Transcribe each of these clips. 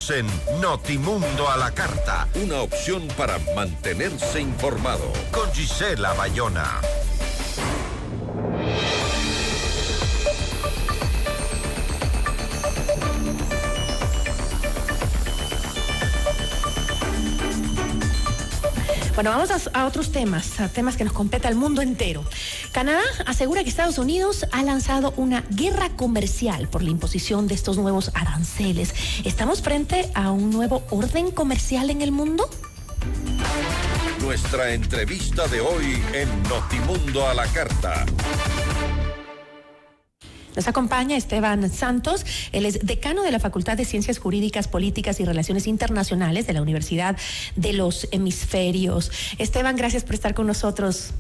Estamos en Notimundo a la Carta. Una opción para mantenerse informado. Con Gisela Bayona. Bueno, vamos a otros temas, a temas que nos compete al mundo entero. Canadá asegura que Estados Unidos ha lanzado una guerra comercial por la imposición de estos nuevos aranceles. ¿Estamos frente a un nuevo orden comercial en el mundo? Nuestra entrevista de hoy en Notimundo a la Carta. Nos acompaña Esteban Santos, él es decano de la Facultad de Ciencias Jurídicas, Políticas y Relaciones Internacionales de la Universidad de los Hemisferios. Esteban, gracias por estar con nosotros.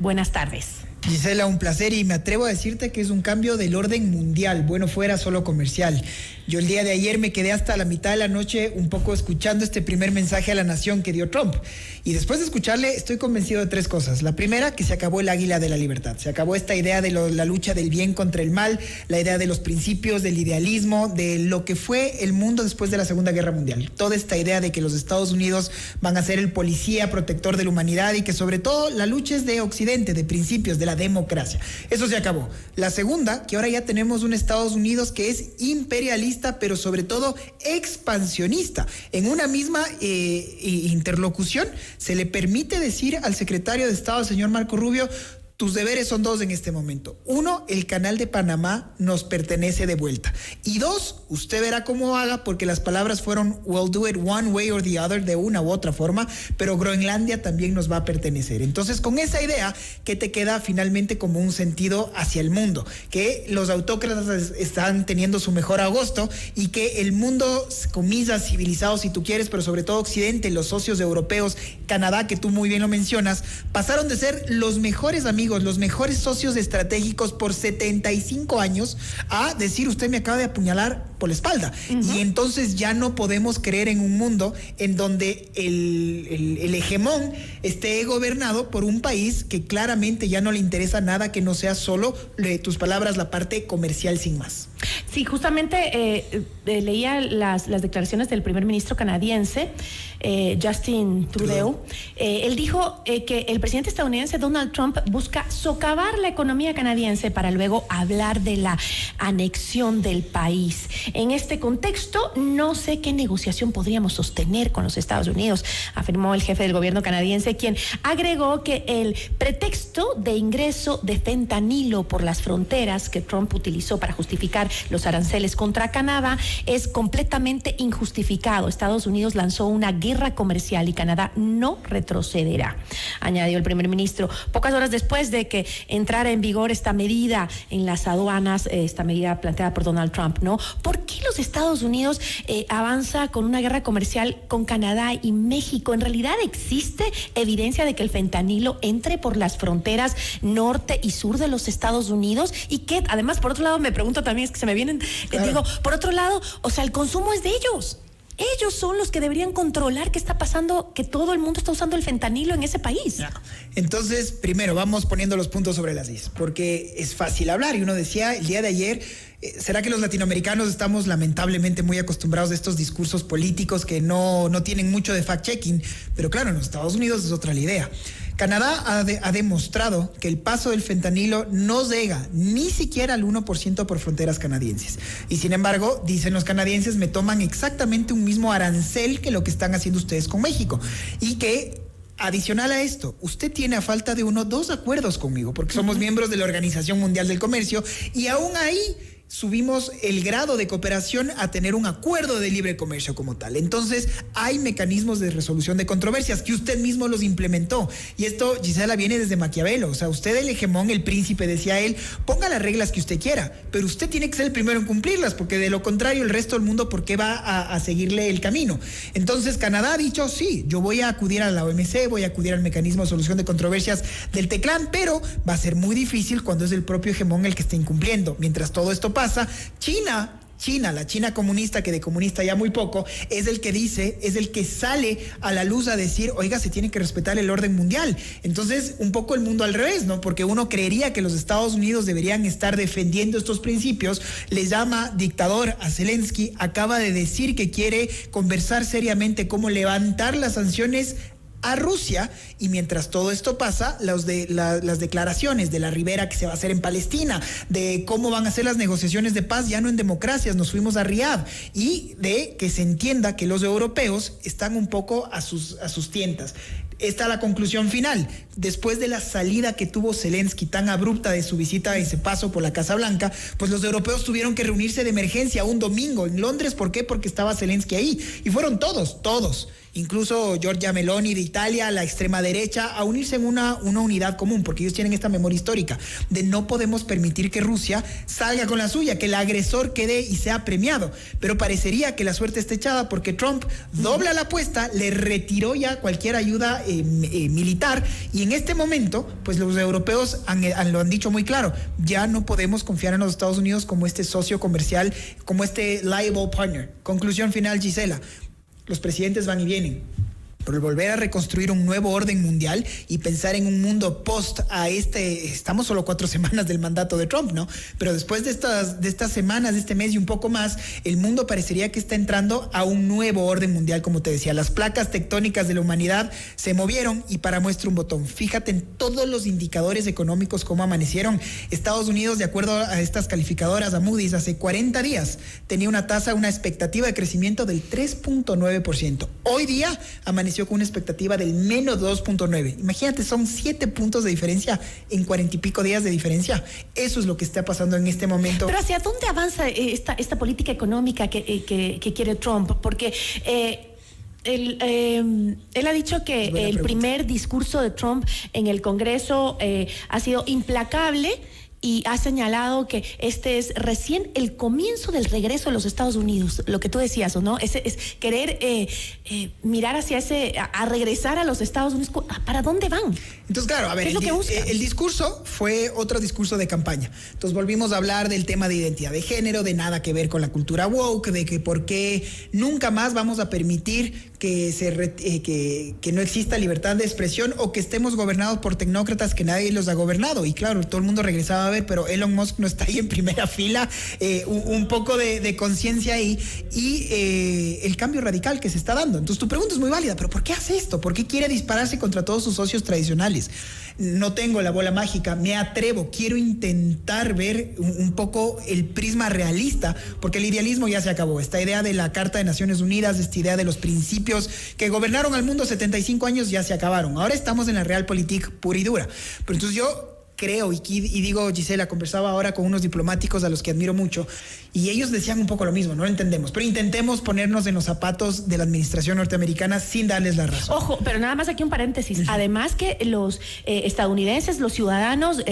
Buenas tardes. Gisela, un placer, y me atrevo a decirte que es un cambio del orden mundial, bueno fuera solo comercial. Yo el día de ayer me quedé hasta la mitad de la noche un poco escuchando este primer mensaje a la nación que dio Trump, y después de escucharle estoy convencido de tres cosas. La primera, que se acabó el águila de la libertad, se acabó esta idea de la lucha del bien contra el mal, la idea de los principios, del idealismo, de lo que fue el mundo después de la Segunda Guerra Mundial. Toda esta idea de que los Estados Unidos van a ser el policía protector de la humanidad y que sobre todo la lucha es de Occidente, de principios, de la democracia. Eso se acabó. La segunda, que ahora ya tenemos un Estados Unidos que es imperialista, pero sobre todo expansionista. En una misma interlocución se le permite decir al secretario de Estado, el señor Marco Rubio: tus deberes son dos en este momento. Uno, el canal de Panamá nos pertenece de vuelta. Y dos, usted verá cómo haga, porque las palabras fueron we'll do it one way or the other, de una u otra forma, pero Groenlandia también nos va a pertenecer. Entonces, con esa idea, ¿qué te queda finalmente como un sentido hacia el mundo? Que los autócratas están teniendo su mejor agosto y que el mundo, comillas, civilizado si tú quieres, pero sobre todo Occidente, los socios europeos, Canadá, que tú muy bien lo mencionas, pasaron de ser los mejores amigos, los mejores socios estratégicos por 75 años, a decir: usted me acaba de apuñalar por la espalda. Y entonces ya no podemos creer en un mundo en donde el hegemón esté gobernado por un país que claramente ya no le interesa nada que no sea solo, tus palabras, la parte comercial sin más. Sí, justamente leía las declaraciones del primer ministro canadiense, Justin Trudeau. Él dijo que el presidente estadounidense Donald Trump busca socavar la economía canadiense para luego hablar de la anexión del país. En este contexto, no sé qué negociación podríamos sostener con los Estados Unidos, afirmó el jefe del gobierno canadiense, quien agregó que el pretexto de ingreso de fentanilo por las fronteras que Trump utilizó para justificar los aranceles contra Canadá es completamente injustificado. Estados Unidos lanzó una guerra comercial y Canadá no retrocederá, añadió el primer ministro, pocas horas después de que entrara en vigor esta medida en las aduanas, esta medida planteada por Donald Trump, ¿no? ¿Por qué los Estados Unidos avanza con una guerra comercial con Canadá y México? ¿En realidad existe evidencia de que el fentanilo entre por las fronteras norte y sur de los Estados Unidos? Y que además, por otro lado, me pregunto también, es que se me vienen, claro. Digo, por otro lado, o sea, el consumo es de ellos. Ellos son los que deberían controlar qué está pasando, que todo el mundo está usando el fentanilo en ese país. Entonces, primero, vamos poniendo los puntos sobre las is, porque es fácil hablar. Y uno decía el día de ayer, ¿será que los latinoamericanos estamos lamentablemente muy acostumbrados a estos discursos políticos que no tienen mucho de fact-checking? Pero claro, en los Estados Unidos es otra la idea. Canadá ha demostrado que el paso del fentanilo no llega ni siquiera al 1% por fronteras canadienses. Y sin embargo, dicen los canadienses, me toman exactamente un mismo arancel que lo que están haciendo ustedes con México. Y que, adicional a esto, usted tiene a falta de 2 acuerdos conmigo, porque somos miembros de la Organización Mundial del Comercio, y aún ahí subimos el grado de cooperación a tener un acuerdo de libre comercio como tal. Entonces, hay mecanismos de resolución de controversias que usted mismo los implementó. Y esto, Gisela, viene desde Maquiavelo. O sea, usted, el hegemón, el príncipe, decía él, ponga las reglas que usted quiera, pero usted tiene que ser el primero en cumplirlas, porque de lo contrario, el resto del mundo, ¿por qué va a seguirle el camino? Entonces, Canadá ha dicho, sí, yo voy a acudir a la OMC, voy a acudir al mecanismo de solución de controversias del TECLAN, pero va a ser muy difícil cuando es el propio hegemón el que esté incumpliendo. Mientras todo esto pasa, China China, la China comunista, que de comunista ya muy poco, es el que sale a la luz a decir, oiga, se tiene que respetar el orden mundial. Entonces, un poco el mundo al revés, ¿no? Porque uno creería que los Estados Unidos deberían estar defendiendo estos principios. Le llama dictador a Zelensky, acaba de decir que quiere conversar seriamente cómo levantar las sanciones a Rusia, y mientras todo esto pasa, las declaraciones de la ribera que se va a hacer en Palestina, de cómo van a ser las negociaciones de paz ya no en democracias, nos fuimos a Riad, y de que se entienda que los europeos están un poco a sus tientas. Esta es la conclusión final. Después de la salida que tuvo Zelensky tan abrupta de su visita y ese paso por la Casa Blanca, pues los europeos tuvieron que reunirse de emergencia un domingo en Londres. ¿Por qué? Porque estaba Zelensky ahí. Y fueron todos. Incluso Giorgia Meloni de Italia, la extrema derecha, a unirse en una unidad común, porque ellos tienen esta memoria histórica de no podemos permitir que Rusia salga con la suya, que el agresor quede y sea premiado. Pero parecería que la suerte está echada, porque Trump dobla la apuesta, le retiró ya cualquier ayuda militar, y en este momento, pues los europeos lo han dicho muy claro, ya no podemos confiar en los Estados Unidos como este socio comercial, como este liable partner. Conclusión final, Gisela. Los presidentes van y vienen, pero el volver a reconstruir un nuevo orden mundial y pensar en un mundo post a estamos solo 4 semanas del mandato de Trump, ¿no? Pero después de estas semanas, de este mes y un poco más, el mundo parecería que está entrando a un nuevo orden mundial, como te decía. Las placas tectónicas de la humanidad se movieron, y para muestra un botón. Fíjate en todos los indicadores económicos cómo amanecieron. Estados Unidos, de acuerdo a estas calificadoras, a Moody's, hace 40 días tenía una expectativa de crecimiento del 3.9%. Hoy día amaneció con una expectativa del menos 2.9. Imagínate, son 7 puntos de diferencia en 40 y pico días de diferencia. Eso es lo que está pasando en este momento. Pero ¿hacia dónde avanza esta política económica que quiere Trump? Porque él ha dicho que el primer discurso de Trump en el Congreso ha sido implacable, y ha señalado que este es recién el comienzo del regreso a los Estados Unidos, lo que tú decías, ¿o no? Es querer mirar hacia a regresar a los Estados Unidos. ¿Para dónde van? Entonces, claro, a ver, el discurso fue otro discurso de campaña. Entonces volvimos a hablar del tema de identidad de género, de nada que ver con la cultura woke, de que por qué nunca más vamos a permitir que no exista libertad de expresión, o que estemos gobernados por tecnócratas que nadie los ha gobernado. Y claro, todo el mundo regresaba a ver, pero Elon Musk no está ahí en primera fila. Un poco de conciencia ahí, y el cambio radical que se está dando. Entonces tu pregunta es muy válida, pero ¿por qué hace esto? ¿Por qué quiere dispararse contra todos sus socios tradicionales? No tengo la bola mágica, me atrevo, quiero intentar ver un poco el prisma realista, porque el idealismo ya se acabó. Esta idea de la Carta de Naciones Unidas, esta idea de los principios que gobernaron al mundo 75 años ya se acabaron. Ahora estamos en la realpolitik pura y dura. Pero entonces yo creo, y digo, Gisela, conversaba ahora con unos diplomáticos a los que admiro mucho, y ellos decían un poco lo mismo, no lo entendemos, pero intentemos ponernos en los zapatos de la administración norteamericana sin darles la razón. Ojo, pero nada más aquí un paréntesis. Además que los estadounidenses, los ciudadanos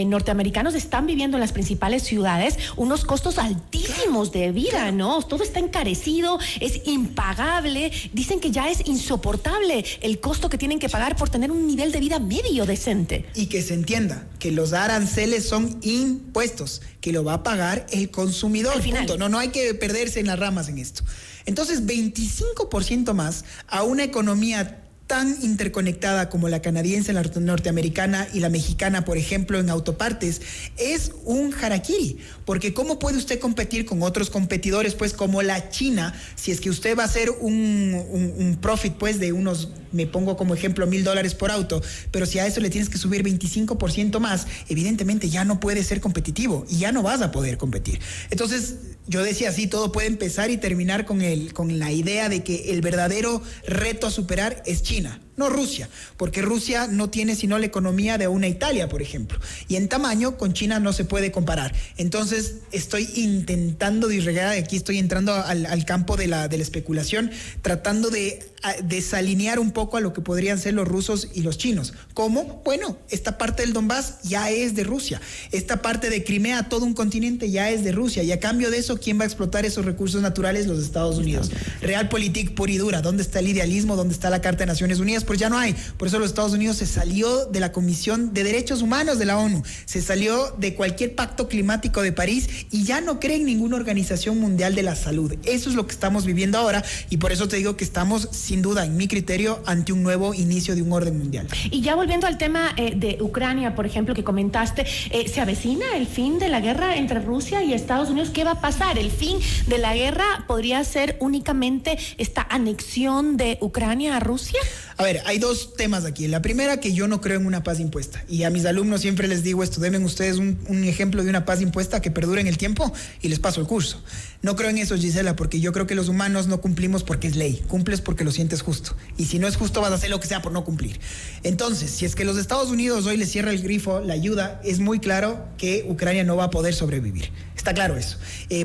norteamericanos están viviendo en las principales ciudades unos costos altísimos de vida, ¿no? Todo está encarecido, es impagable. Dicen que ya es insoportable el costo que tienen que pagar por tener un nivel de vida medio decente. Y que se entienda que los aranceles son impuestos, que lo va a pagar el consumidor. Al final. Punto. No hay que perderse en las ramas en esto. Entonces, 25% más a una economía tan interconectada como la canadiense, la norteamericana y la mexicana, por ejemplo, en autopartes, es un harakiri, porque ¿cómo puede usted competir con otros competidores, pues, como la China, si es que usted va a hacer un profit, pues, de unos, me pongo como ejemplo, $1,000 por auto, pero si a eso le tienes que subir 25% más, evidentemente ya no puede ser competitivo y ya no vas a poder competir. Entonces, yo decía, sí, todo puede empezar y terminar con la idea de que el verdadero reto a superar es China, no Rusia, porque Rusia no tiene sino la economía de una Italia, por ejemplo, y en tamaño con China no se puede comparar. Entonces estoy intentando disgregar, aquí estoy entrando al campo de la especulación, tratando de desalinear un poco a lo que podrían ser los rusos y los chinos. ¿Cómo? Bueno, esta parte del Donbass ya es de Rusia, esta parte de Crimea, todo un continente ya es de Rusia, y a cambio de eso, ¿quién va a explotar esos recursos naturales? Los Estados Unidos. Realpolitik pura y dura. ¿Dónde está el idealismo? ¿Dónde está la Carta de Naciones Unidas? pues ya no hay. Por eso los Estados Unidos se salió de la Comisión de Derechos Humanos de la ONU, se salió de cualquier pacto climático de París y ya no cree en ninguna organización mundial de la salud. Eso es lo que estamos viviendo ahora y por eso te digo que estamos, sin duda, en mi criterio, ante un nuevo inicio de un orden mundial. Y ya volviendo al tema de Ucrania, por ejemplo, que comentaste, ¿se avecina el fin de la guerra entre Rusia y Estados Unidos? ¿Qué va a pasar? ¿El fin de la guerra podría ser únicamente esta anexión de Ucrania a Rusia? A ver, hay dos temas aquí. La primera, que yo no creo en una paz impuesta. Y a mis alumnos siempre les digo esto, denme ustedes un ejemplo de una paz impuesta que perdure en el tiempo y les paso el curso. No creo en eso, Gisela, porque yo creo que los humanos no cumplimos porque es ley. Cumples porque lo sientes justo. Y si no es justo, vas a hacer lo que sea por no cumplir. Entonces, si es que los Estados Unidos hoy les cierra el grifo, la ayuda, es muy claro que Ucrania no va a poder sobrevivir. Está claro eso.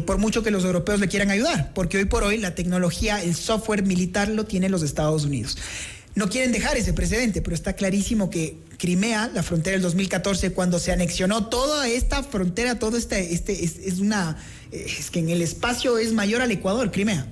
Por mucho que los europeos le quieran ayudar, porque hoy por hoy la tecnología, el software militar lo tienen los Estados Unidos. No quieren dejar ese precedente, pero está clarísimo que Crimea, la frontera del 2014, cuando se anexionó toda esta frontera, todo es que en el espacio es mayor al Ecuador, Crimea.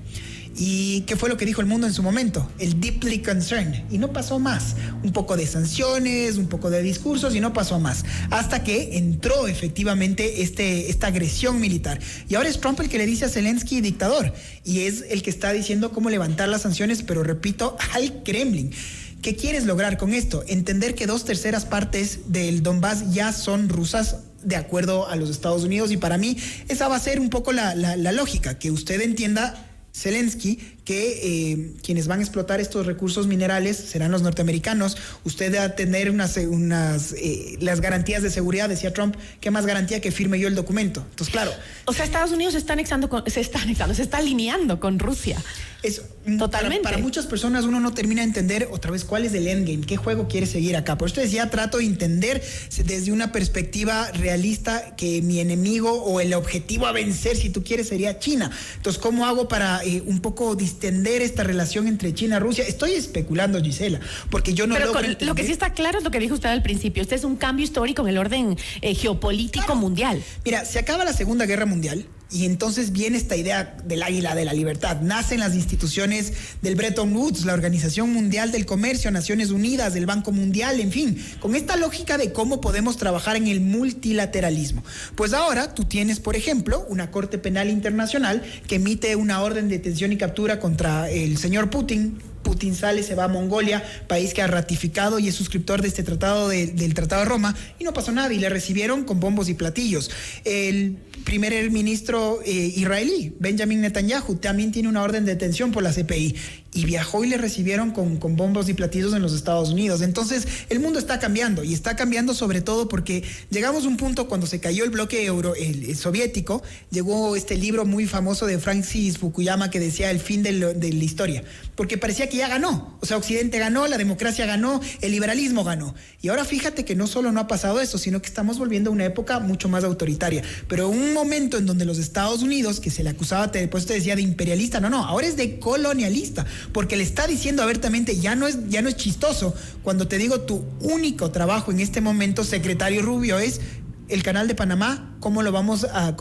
¿Y qué fue lo que dijo el mundo en su momento? El deeply concerned. Y no pasó más. Un poco de sanciones, un poco de discursos y no pasó más. Hasta que entró efectivamente esta agresión militar. Y ahora es Trump el que le dice a Zelensky dictador. Y es el que está diciendo cómo levantar las sanciones, pero repito, al Kremlin. ¿Qué quieres lograr con esto? Entender que 2/3 partes del Donbass ya son rusas de acuerdo a los Estados Unidos. Y para mí esa va a ser un poco la lógica. Que usted entienda, Zelensky, que quienes van a explotar estos recursos minerales serán los norteamericanos. Usted va a tener las garantías de seguridad, decía Trump. ¿Qué más garantía que firme yo el documento? Entonces, claro. O sea, Estados Unidos se está alineando con Rusia. Eso, totalmente. Para muchas personas uno no termina de entender otra vez cuál es el endgame, qué juego quiere seguir acá. Por eso decía, trato de entender desde una perspectiva realista que mi enemigo o el objetivo a vencer, si tú quieres, sería China. Entonces, ¿cómo hago para un poco distender esta relación entre China y Rusia? Estoy especulando, Gisela, porque yo no logro entender. Lo que sí está claro es lo que dijo usted al principio. Este es un cambio histórico en el orden geopolítico mundial. Mira, se acaba la Segunda Guerra Mundial. Y entonces viene esta idea del águila de la libertad. Nacen las instituciones del Bretton Woods, la Organización Mundial del Comercio, Naciones Unidas, del Banco Mundial, en fin, con esta lógica de cómo podemos trabajar en el multilateralismo. Pues ahora tú tienes, por ejemplo, una Corte Penal Internacional que emite una orden de detención y captura contra el señor Putin. Putin sale, se va a Mongolia, país que ha ratificado y es suscriptor de este tratado del Tratado de Roma, y no pasó nada y le recibieron con bombos y platillos. El primer ministro israelí, Benjamin Netanyahu, también tiene una orden de detención por la CPI y viajó y le recibieron con bombos y platillos en los Estados Unidos. Entonces el mundo está cambiando y está cambiando sobre todo porque llegamos a un punto cuando se cayó el bloque el soviético, llegó este libro muy famoso de Francis Fukuyama que decía el fin de la historia, porque parecía que ya ganó, o sea, Occidente ganó, la democracia ganó, el liberalismo ganó. Y ahora fíjate que no solo no ha pasado eso, sino que estamos volviendo a una época mucho más autoritaria, pero un momento en donde los Estados Unidos, que se le acusaba, después te decía de imperialista, no, ahora es de colonialista, porque le está diciendo abiertamente, ya no es chistoso, cuando te digo tu único trabajo en este momento, secretario Rubio, es el canal de Panamá, cómo lo vamos a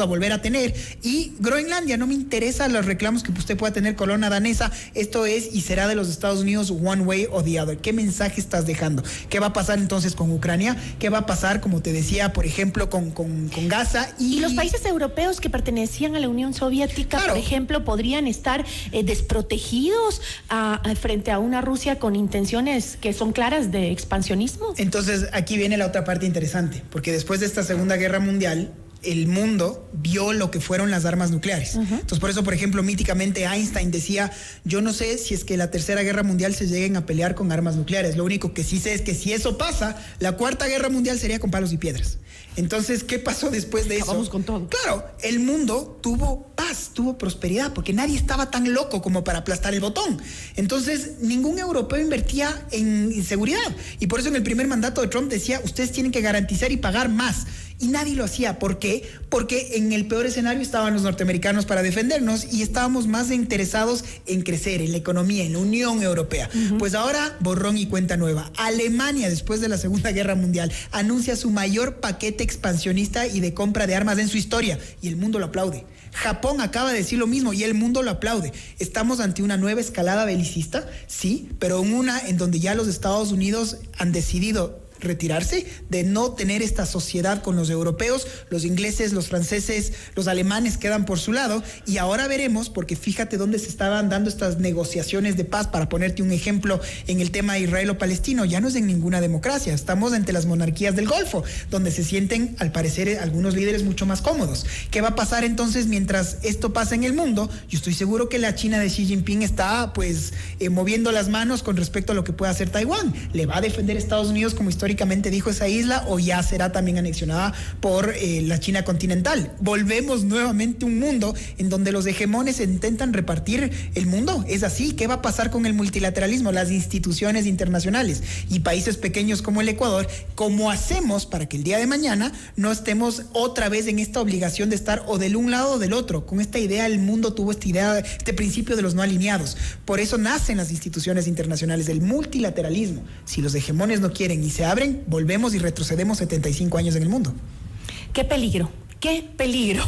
volver a tener, y Groenlandia, no me interesa los reclamos que usted pueda tener colonia danesa, esto es y será de los Estados Unidos one way or the other. ¿Qué mensaje estás dejando? ¿Qué va a pasar entonces con Ucrania? ¿Qué va a pasar, como te decía, por ejemplo, con Gaza? Y los países europeos que pertenecían a la Unión Soviética, claro, por ejemplo, podrían estar desprotegidos frente a una Rusia con intenciones que son claras de expansionismo. Entonces, aquí viene la otra parte interesante, porque después de esta Segunda Guerra Mundial, el mundo vio lo que fueron las armas nucleares. Entonces, por eso, por ejemplo, míticamente Einstein decía, yo no sé si es que la Tercera Guerra Mundial se lleguen a pelear con armas nucleares. Lo único que sí sé es que si eso pasa, la Cuarta Guerra Mundial sería con palos y piedras. Entonces, ¿qué pasó después de eso? Vamos con todo. Claro, el mundo tuvo paz, tuvo prosperidad, porque nadie estaba tan loco como para aplastar el botón. Entonces, ningún europeo invertía en seguridad. Y por eso en el primer mandato de Trump decía, ustedes tienen que garantizar y pagar más. Y nadie lo hacía. ¿Por qué? Porque en el peor escenario estaban los norteamericanos para defendernos y estábamos más interesados en crecer, en la economía, en la Unión Europea. Pues ahora, borrón y cuenta nueva. Alemania, después de la Segunda Guerra Mundial, anuncia su mayor paquete expansionista y de compra de armas en su historia. Y el mundo lo aplaude. Japón acaba de decir lo mismo y el mundo lo aplaude. Estamos ante una nueva escalada belicista, sí, pero una en donde ya los Estados Unidos han decidido retirarse, de no tener esta sociedad con los europeos, los ingleses, los franceses, los alemanes quedan por su lado, y ahora veremos, porque fíjate dónde se estaban dando estas negociaciones de paz, para ponerte un ejemplo en el tema israelo-palestino, ya no es en ninguna democracia, estamos entre las monarquías del Golfo, donde se sienten, al parecer, algunos líderes mucho más cómodos. ¿Qué va a pasar entonces mientras esto pasa en el mundo? Yo estoy seguro que la China de Xi Jinping está, moviendo las manos con respecto a lo que puede hacer Taiwán. ¿Le va a defender Estados Unidos como históricamente dijo esa isla, o ya será también anexionada por la China continental? Volvemos nuevamente a un mundo en donde los hegemones intentan repartir el mundo. Es así. ¿Qué va a pasar con el multilateralismo, las instituciones internacionales y países pequeños como el Ecuador? ¿Cómo hacemos para que el día de mañana no estemos otra vez en esta obligación de estar o del un lado o del otro? Con esta idea, el mundo tuvo esta idea, este principio de los no alineados. Por eso nacen las instituciones internacionales del multilateralismo. Si los hegemones no quieren y se abren, volvemos y retrocedemos 75 años en el mundo. ¡Qué peligro! ¡Qué peligro!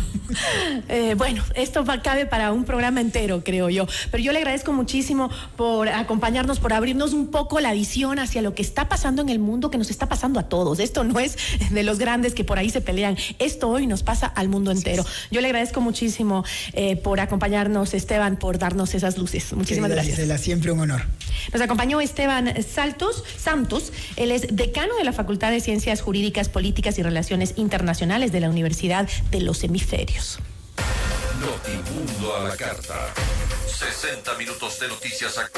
Bueno, esto cabe para un programa entero, creo yo. Pero yo le agradezco muchísimo por acompañarnos, por abrirnos un poco la visión hacia lo que está pasando en el mundo, que nos está pasando a todos. Esto no es de los grandes que por ahí se pelean. Esto hoy nos pasa al mundo entero. Yo le agradezco muchísimo por acompañarnos, Esteban, por darnos esas luces. Muchísimas gracias. Siempre un honor. Nos acompañó Esteban Santos. Él es decano de la Facultad de Ciencias Jurídicas, Políticas y Relaciones Internacionales de la Universidad de los Hemisferios. Notimundo a la carta. 60 minutos de noticias actuales.